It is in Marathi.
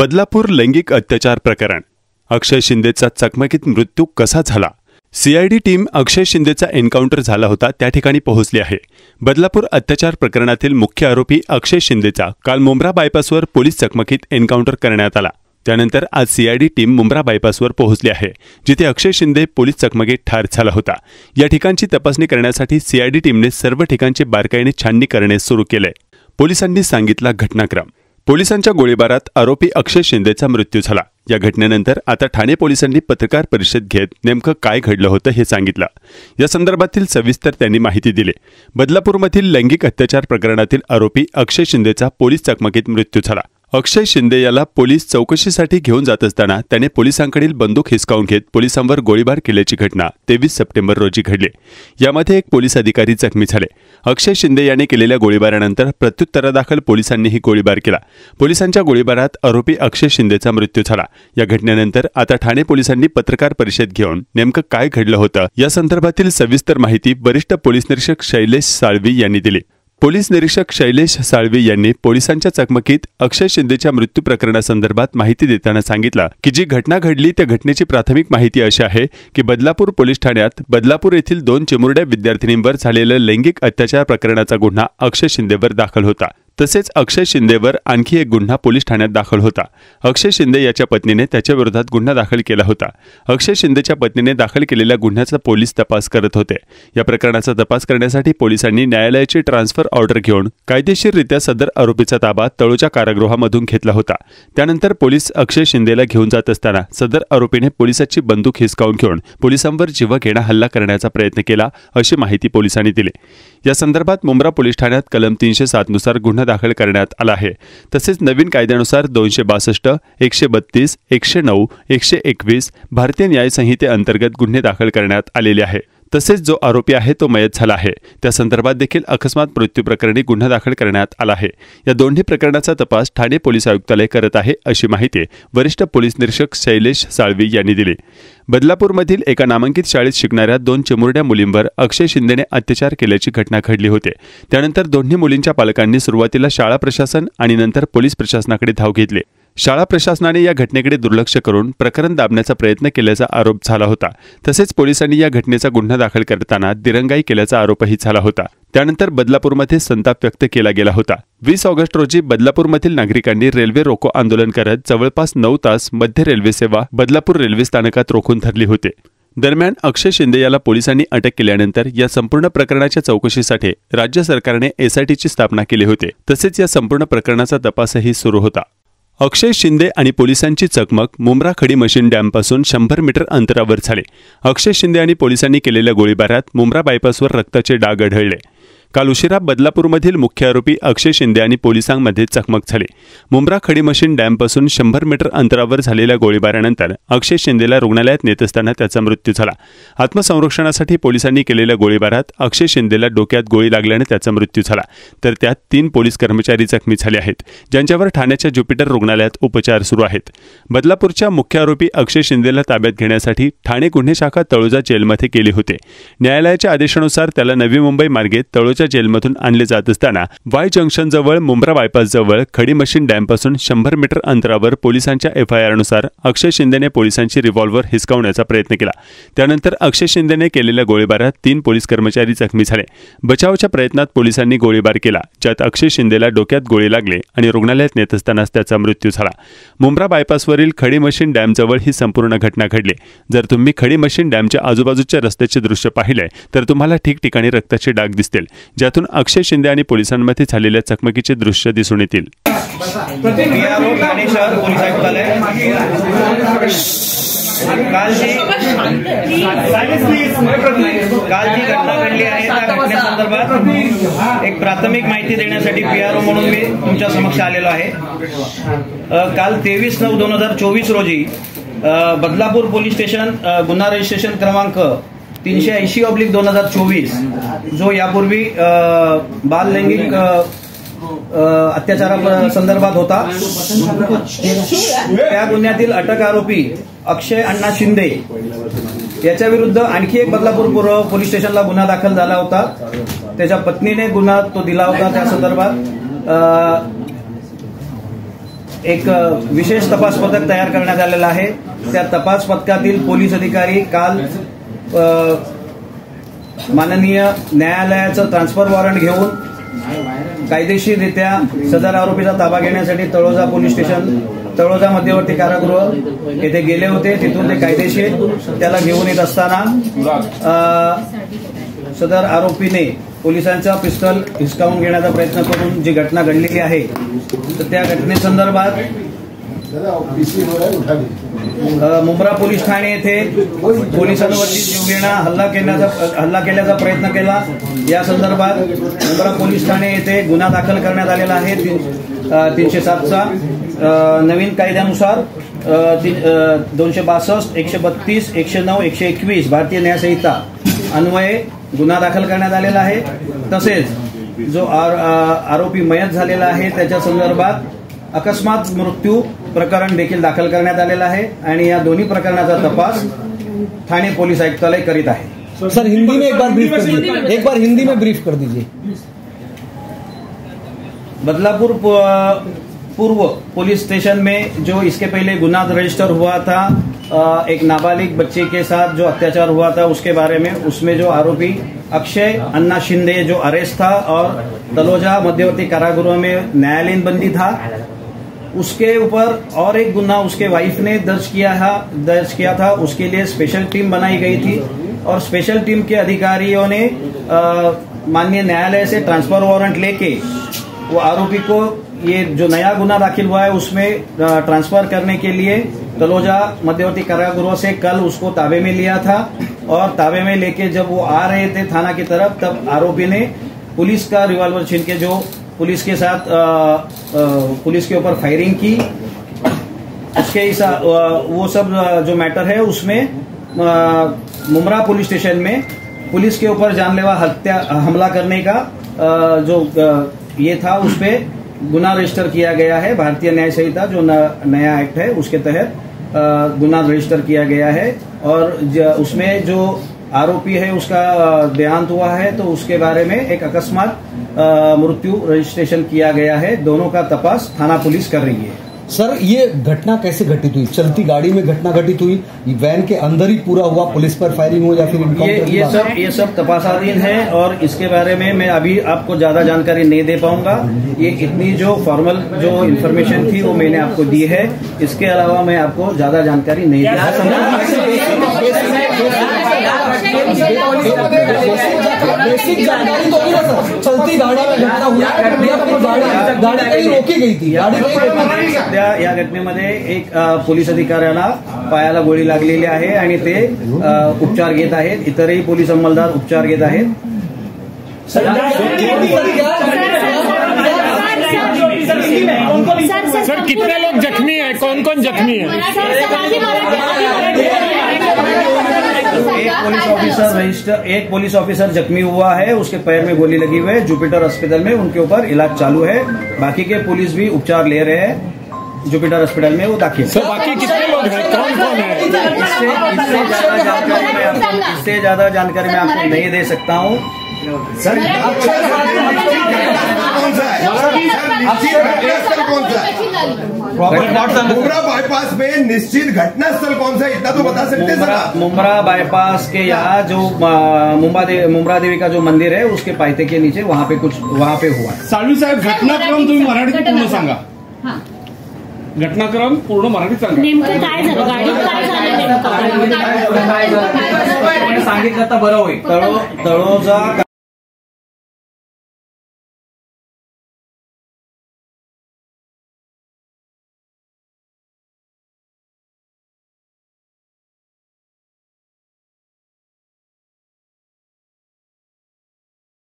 बदलापूर लैंगिक अत्याचार प्रकरण. अक्षय शिंदेचा चकमकीत मृत्यू कसा झाला? सीआयडी टीम अक्षय शिंदेचा एन्काउंटर झाला होता त्या ठिकाणी पोहोचली आहे. बदलापूर अत्याचार प्रकरणातील मुख्य आरोपी अक्षय शिंदेचा काल मुंब्रा बायपासवर पोलीस चकमकीत एन्काउंटर करण्यात आला. त्यानंतर आज सीआयडी टीम मुंब्रा बायपासवर पोहोचली आहे, जिथे अक्षय शिंदे पोलीस चकमकीत ठार झाला होता. या ठिकाणची तपासणी करण्यासाठी सीआयडी टीमने सर्व ठिकाणची बारकाईने छाननी करणे सुरू केले. पोलिसांनी सांगितला घटनाक्रम. पोलिसांच्या गोळीबारात आरोपी अक्षय शिंदेचा मृत्यू झाला. या घटनेनंतर आता ठाणे पोलिसांनी पत्रकार परिषद घेत नेमकं काय घडलं होतं हे सांगितलं. या संदर्भातील सविस्तर त्यांनी माहिती दिली. बदलापूरमधील लैंगिक अत्याचार प्रकरणातील आरोपी अक्षय शिंदेचा पोलीस चकमकीत मृत्यू झाला. अक्षय शिंदे याला पोलीस चौकशीसाठी घेऊन जात असताना त्याने पोलिसांकडील बंदूक हिसकावून घेत पोलिसांवर गोळीबार केल्याची घटना 23 सप्टेंबर रोजी घडली. यामध्ये एक पोलीस अधिकारी जखमी झाले. अक्षय शिंदे याने केलेल्या गोळीबारानंतर प्रत्युत्तरादाखल पोलिसांनीही गोळीबार केला. पोलिसांच्या गोळीबारात आरोपी अक्षय शिंदेचा मृत्यू झाला. या घटनेनंतर आता ठाणे पोलिसांनी पत्रकार परिषद घेऊन नेमकं काय घडलं होतं या संदर्भातील सविस्तर माहिती वरिष्ठ पोलीस निरीक्षक शैलेश साळवी यांनी दिली. पोलीस निरीक्षक शैलेश साळवी यांनी पोलिसांच्या चकमकीत अक्षय शिंदेच्या मृत्यू प्रकरणासंदर्भात माहिती देताना सांगितलं की जी घटना घडली त्या घटनेची प्राथमिक माहिती अशी आहे की बदलापूर पोलीस ठाण्यात बदलापूर येथील 2 चिमुरड्या विद्यार्थिनींवर झालेल्या लैंगिक अत्याचार प्रकरणाचा गुन्हा अक्षय शिंदेवर दाखल होता. तसेच अक्षय शिंदेवर आणखी एक गुन्हा पोलीस ठाण्यात दाखल होता. अक्षय शिंदे याच्या पत्नीने त्याच्या विरोधात गुन्हा दाखल केला होता. अक्षय शिंदेच्या पत्नीने दाखल केलेल्या गुन्ह्याचा पोलीस तपास करत होते. या प्रकरणाचा तपास करण्यासाठी पोलिसांनी न्यायालयाची ट्रान्सफर ऑर्डर घेऊन कायदेशीररित्या सदर आरोपीचा ताबा तळोजा कारागृहामधून घेतला होता. त्यानंतर पोलीस अक्षय शिंदेला घेऊन जात असताना सदर आरोपीने पोलिसाची बंदूक हिसकावून घेऊन पोलिसांवर जीवघेणा हल्ला करण्याचा प्रयत्न केला, अशी माहिती पोलिसांनी दिली. या संदर्भात मुंब्रा पोलीस ठाण्यात कलम 307 नुसार गुन्हा दाखल करण्यात आला आहे. तसेच नवीन कायद्यानुसार 262, 132, 109, 121 भारतीय न्याय संहितेअंतर्गत गुन्हे दाखल करण्यात आलेले आहे. तसेच जो आरोपी आहे तो मयत झाला आहे. त्या संदर्भात देखील अकस्मात मृत्यू प्रकरणी गुन्हा दाखल करण्यात आला आहे. या दोन्ही प्रकरणाचा तपास ठाणे पोलीस आयुक्तालय करत आहे, अशी माहिती वरिष्ठ पोलीस निरीक्षक शैलेश साळवी यांनी दिली. बदलापूरमधील एका नामांकित शाळेत शिकणाऱ्या 2 चिमुरड्या मुलींवर अक्षय शिंदेने अत्याचार केल्याची घटना घडली होती. त्यानंतर दोन्ही मुलींच्या पालकांनी सुरुवातीला शाळा प्रशासन आणि नंतर पोलीस प्रशासनाकडे धाव घेतली. शाळा प्रशासनाने या घटनेकडे दुर्लक्ष करून प्रकरण दाबण्याचा प्रयत्न केल्याचा आरोप झाला होता. तसेच पोलिसांनी या घटनेचा गुन्हा दाखल करताना दिरंगाई केल्याचा आरोपही झाला होता. त्यानंतर बदलापूरमध्ये संताप व्यक्त केला गेला होता. 20 ऑगस्ट रोजी बदलापूरमधील नागरिकांनी रेल्वे रोको आंदोलन करत जवळपास 9 तास मध्य रेल्वे सेवा बदलापूर रेल्वे स्थानकात रोखून धरली होती. दरम्यान अक्षय शिंदे याला पोलिसांनी अटक केल्यानंतर या संपूर्ण प्रकरणाच्या चौकशीसाठी राज्य सरकारने एसआयटीची स्थापना केली होती. तसेच या संपूर्ण प्रकरणाचा तपासही सुरू होता. अक्षय शिंदे आणि पोलिसांची चकमक मुंब्रा खडी मशीन डॅमपासून 100 मीटर अंतरावर झाली. अक्षय शिंदे आणि पोलिसांनी केलेल्या गोळीबारात मुंब्रा बायपासवर रक्ताचे डाग आढळले. काल उशिरा बदलापूरमधील मुख्य आरोपी अक्षय शिंदे आणि पोलिसांमध्ये चकमक झाली. मुंब्रा खडी मशीन डॅमपासून 100 मीटर अंतरावर झालेल्या गोळीबारानंतर अक्षय शिंदेला रुग्णालयात नेत असताना त्याचा मृत्यू झाला. आत्मसंरक्षणासाठी पोलिसांनी केलेल्या गोळीबारात अक्षय शिंदेला डोक्यात गोळी लागल्याने त्याचा मृत्यू झाला. तर त्यात 3 पोलीस कर्मचारी जखमी झाले आहेत, ज्यांच्यावर ठाण्याच्या ज्युपिटर रुग्णालयात उपचार सुरू आहेत. बदलापूरच्या मुख्य आरोपी अक्षय शिंदेला ताब्यात घेण्यासाठी ठाणे गुन्हे शाखा तळोजा जेलमध्ये गेली होते. न्यायालयाच्या आदेशानुसार त्याला नवी मुंबई मार्गे तळोजा जेलमधून आणले जात असताना वाय जंक्शन जवळ मुंब्रा बायपास जवळ खडी मशीन डॅमपासून 100 मीटर अंतरावर पोलिसांच्या FIR नुसार अक्षय शिंदेने पोलिसांची रिव्हॉल्वर हिसकावण्याचा प्रयत्न केला. त्यानंतर अक्षय शिंदेने केलेल्या गोळीबारात 3 पोलीस कर्मचारी जखमी झाले. बचावाच्या प्रयत्नात पोलिसांनी गोळीबार केला, ज्यात अक्षय शिंदेला डोक्यात गोळी लागली आणि रुग्णालयात नेत असतानाच त्याचा मृत्यू झाला. मुंब्रा बायपासवरील खडी मशीन डॅमजवळ ही संपूर्ण घटना घडली. जर तुम्ही खडी मशीन डॅमच्या आजूबाजूच्या रस्त्याचे दृश्य पाहिले तर तुम्हाला ठिकठिकाणी रक्ताचे डाग दिसतील, ज्यातून अक्षय शिंदे आणि पोलिसांमध्ये झालेल्या चकमकीचे दृश्य दिसून येतील. काल जी घटना घडली आहे त्या घटनेसंदर्भात एक प्राथमिक माहिती देण्यासाठी PRO म्हणून मी तुमच्या समक्ष आलेलो आहे. काल 23/9/2024 रोजी बदलापूर पोलीस स्टेशन गुन्हा रजिस्ट्रेशन क्रमांक 380/2024 जो यापूर्वी बाल लैंगिक अत्याचारा संदर्भात होता, त्या गुन्ह्यातील अटक आरोपी अक्षय अण्णा शिंदे याच्या विरुद्ध आणखी एक बदलापूर पूर्व पोलीस स्टेशनला गुन्हा दाखल झाला होता. त्याच्या पत्नीने गुन्हा तो दिला होता. त्या संदर्भात एक विशेष तपास पथक तयार करण्यात आलेलं आहे। त्या तपास पथकातील पोलीस अधिकारी काल माननीय न्यायालयाचं ट्रान्सफर वॉरंट घेऊन कायदेशीररित्या सदर आरोपीचा ताबा घेण्यासाठी तळोजा पोलीस स्टेशन, तळोजा मध्यवर्ती कारागृह येथे गेले होते। तिथून ते कायदेशीर त्याला घेऊन येत असताना सदर आरोपीने पोलिसांचा पिस्टल हिसकावून घेण्याचा प्रयत्न करून जी घटना घडलेली आहे, तर त्या घटनेसंदर्भात मुंब्रा पोलीस ठाणे येथे पोलिसांवरती जीवघेणा हल्ला केल्याचा प्रयत्न केला। या संदर्भात मुंब्रा पोलीस ठाणे येथे गुन्हा दाखल करण्यात आलेला आहे 307चा नवीन कायद्यानुसार 262, 132, 109, 121 भारतीय न्याय संहिता अन्वये गुन्हा दाखल करण्यात आलेला आहे। तसेच जो आरोपी मयत झालेला आहे त्याच्या संदर्भात अकस्मात मृत्यू प्रकरण देखील दाखल करण्यात आलेला आहे आणि या दोन्ही प्रकरणाचा तपास ठाणे पोलीस आयुक्तालय करीत आहे। सर हिंदी में एक बार हिंदी में ब्रीफ कर दीजिए। बदलापुर पूर्व पुलिस स्टेशन में जो इसके पहले गुना रजिस्टर हुआ था, एक नाबालिग बच्चे के साथ जो अत्याचार हुआ था उसके बारे में, उसमें जो आरोपी अक्षय अन्ना शिंदे जो अरेस्ट था और तलोजा मध्यवर्ती कारागृह में न्यायालयीन बंदी था, उसके ऊपर और एक गुना उसके वाइफ ने दर्ज किया था। उसके लिए स्पेशल टीम बनाई गई थी और स्पेशल टीम के अधिकारियों ने माननीय न्यायालय से ट्रांसफर वारंट लेके वो आरोपी को ये जो नया गुना दाखिल हुआ है उसमें ट्रांसफर करने के लिए तलोजा मध्यवर्ती कारागृह से कल उसको ताबे में लिया था और ताबे में लेके जब वो आ रहे थे थाना की तरफ, तब आरोपी ने पुलिस का रिवॉल्वर छीन के जो पुलिस के साथ पुलिस के ऊपर फायरिंग की। उसके वो सब जो मैटर है उसमें मुंब्रा पुलिस स्टेशन में पुलिस के ऊपर जानलेवा हमला करने का जो ये था उस पर गुना रजिस्टर किया गया है। भारतीय न्याय संहिता जो नया एक्ट है उसके तहत गुना रजिस्टर किया गया है और उसमें जो आरोपी है उसका देहांत हुआ है तो उसके बारे में एक अकस्मात मृत्यु रजिस्ट्रेशन किया गया है। दोनों का तपास थाना पुलिस कर रही है। सर ये घटना कैसे घटित हुई? चलती गाड़ी में घटना घटित हुई, वैन के अंदर ही पूरा हुआ, पुलिस पर फायरिंग हुई या फिर इनकाउंटर? ये सब तपासाधीन है और इसके बारे में मैं अभी आपको ज्यादा जानकारी नहीं दे पाऊंगा। ये इतनी जो फॉर्मल जो इन्फॉर्मेशन थी वो मैंने आपको दी है, इसके अलावा मैं आपको ज्यादा जानकारी नहीं दे चलती गाड़ी में घटना हुई, गाड़ी रोकी गई थी। सध्या या घटनेमध्ये एक पोलीस अधिकाऱ्याला पायाला गोळी लागलेली आहे आणि ते उपचार घेत आहेत। इतरही पोलीस अंमलदार उपचार घेत आहेत। सर कितने लोग जख्मी हैं? कौन कौन जख्मी है? एक पुलिस ऑफिसर जख्मी हुआ है, उसके पैर में गोली लगी हुई है। जुपिटर अस्पताल में उनके ऊपर इलाज चालू है। बाकी के पुलिस भी उपचार ले रहे हैं, जुपिटर अस्पताल में वो दाखिल। सर बाकी कितने लोग हैं? कौन कौन है? इससे ज्यादा जानकारी मैं आपको नहीं दे सकता हूँ। सर मुंब्रा बाईपास में निश्चित घटनास्थल कौन सा है, इतना तो बता सकते हैं? मुंब्रा बाईपास के यहाँ जो मुंब्रा देवी का जो मंदिर है उसके पायथे के नीचे वहाँ पे हुआ है। साळवी साहेब घटनाक्रम तुम्ही मराठीत पूर्ण सांगा। घटनाक्रम पूर्ण मराठीत सांगा। नेमकं काय झालं? गाडीत काय झालं नेमकं? सांगितलं तर बरं होईल। तळोजा